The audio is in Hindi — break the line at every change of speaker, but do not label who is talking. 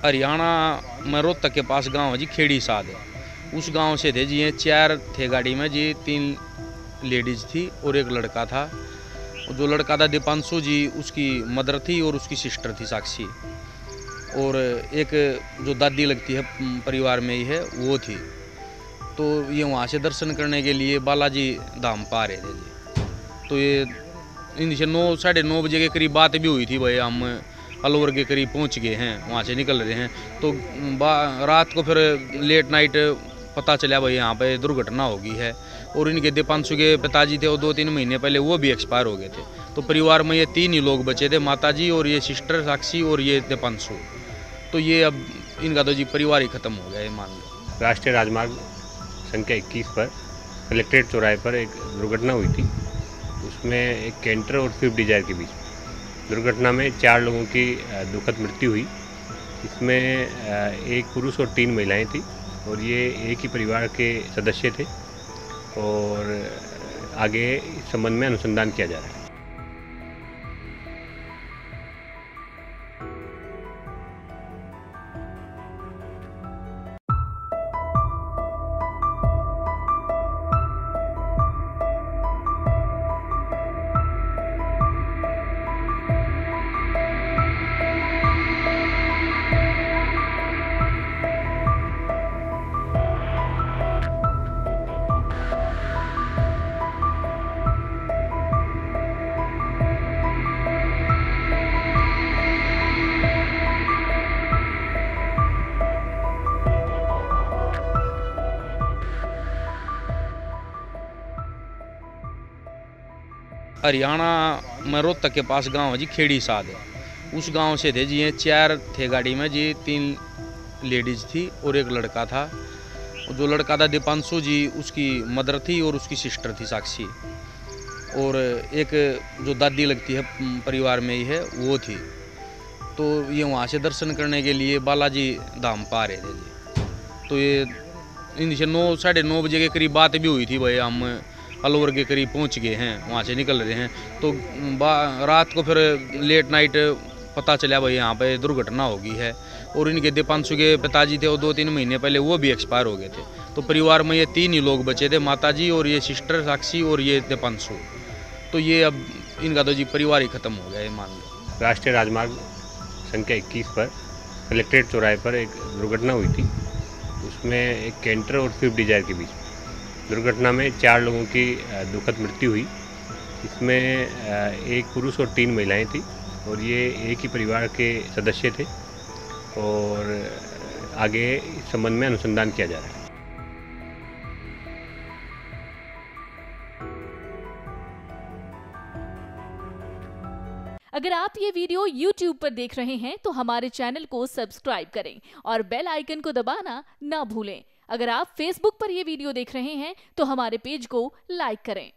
हरियाणा में रोहतक के पास गांव है जी खेड़ी साध। उस गांव से थे जी, ये 4 थे गाड़ी में जी, 3 लेडीज थी और एक लड़का था। जो लड़का था दीपांशु जी, उसकी मदर थी और उसकी सिस्टर थी साक्षी, और एक जो दादी लगती है परिवार में ही है वो थी। तो ये वहाँ से दर्शन करने के लिए बालाजी धाम पा रहे थे जी। तो ये इनसे 9 साढ़े 9 बजे के करीब बात भी हुई थी, भाई हम अलवर के करीब पहुंच गए हैं, वहाँ से निकल रहे हैं। तो रात को फिर लेट नाइट पता चला भाई यहाँ पे दुर्घटना हो गई है। और इनके दीपांशु के पिताजी थे, वो 2-3 महीने पहले वो भी एक्सपायर हो गए थे। तो परिवार में ये 3 ही लोग बचे थे, माताजी और ये सिस्टर साक्षी और ये दीपांशु। तो ये अब इनका तो जी परिवार ही खत्म हो गया है, मान लो।
राष्ट्रीय राजमार्ग संख्या 21 पर कलेक्ट्रेट चौराहे पर एक दुर्घटना हुई थी। उसमें एक कैंटर और स्विफ्ट डिजायर के बीच दुर्घटना में 4 लोगों की दुखद मृत्यु हुई। इसमें एक पुरुष और 3 महिलाएं थी, और ये एक ही परिवार के सदस्य थे। और आगे इस संबंध में अनुसंधान किया जा रहा है।
हरियाणा में रोहतक के पास गांव है जी खेड़ी साध। उस गांव से थे जी, ये 4 थे गाड़ी में जी, 3 लेडीज थी और एक लड़का था। जो लड़का था दीपांशु जी, उसकी मदर थी और उसकी सिस्टर थी साक्षी, और एक जो दादी लगती है परिवार में ही है वो थी। तो ये वहाँ से दर्शन करने के लिए बालाजी धाम पा रहे थे जी। तो ये इनसे 9 साढ़े 9 बजे के करीब बात भी हुई थी, भाई हम अलवर के करीब पहुंच गए हैं, वहाँ से निकल रहे हैं। तो रात को फिर लेट नाइट पता चला भाई यहाँ पे दुर्घटना हो गई है। और इनके दीपांशु के पिताजी थे, वो 2-3 महीने पहले वो भी एक्सपायर हो गए थे। तो परिवार में ये 3 ही लोग बचे थे, माताजी और ये सिस्टर साक्षी और ये दीपांशु। तो ये अब इनका तो जी परिवार ही खत्म हो गया है, मान लो।
राष्ट्रीय राजमार्ग संख्या 21 पर कलेक्ट्रेट चौराहे पर एक दुर्घटना हुई थी। उसमें एक कैंटर और स्विफ्ट डिजायर के बीच दुर्घटना में 4 लोगों की दुखद मृत्यु हुई। इसमें एक पुरुष और 3 महिलाएं थी, और ये एक ही परिवार के सदस्य थे। और आगे इस संबंध में अनुसंधान किया जा रहा है।
अगर आप ये वीडियो YouTube पर देख रहे हैं तो हमारे चैनल को सब्सक्राइब करें और बेल आइकन को दबाना ना भूलें। अगर आप Facebook पर ये वीडियो देख रहे हैं तो हमारे पेज को लाइक करें।